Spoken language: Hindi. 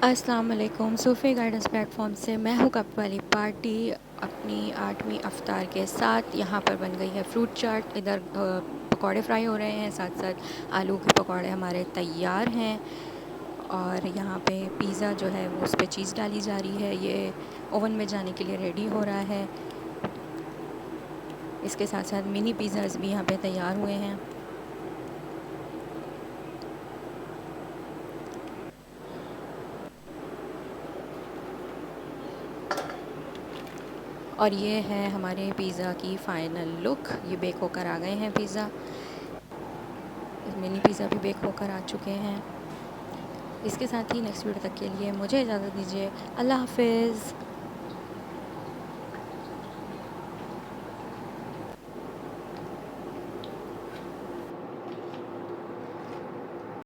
अस्सलाम वालेकुम। सूफ़ी गाइडेंस प्लेटफॉर्म से मैं हूँ कप वाली पार्टी अपनी 8वीं अफ्तार के साथ। यहाँ पर बन गई है फ्रूट चाट। इधर पकौड़े फ्राई हो रहे हैं, साथ साथ आलू के पकौड़े हमारे तैयार हैं। और यहाँ पे पिज़्ज़ा जो है वो उस पर चीज़ डाली जा रही है। ये ओवन में जाने के लिए रेडी हो रहा है। इसके साथ साथ मिनी पिज़्ज़ाज़ भी यहाँ पे तैयार हुए हैं। और ये है हमारे पिज़्ज़ा की फ़ाइनल लुक। ये बेक होकर आ गए हैं पिज़्ज़ा। मिनी पिज़्ज़ा भी बेक होकर आ चुके हैं। इसके साथ ही नेक्स्ट वीडियो तक के लिए मुझे इजाज़त दीजिए। अल्लाह हाफ़िज़।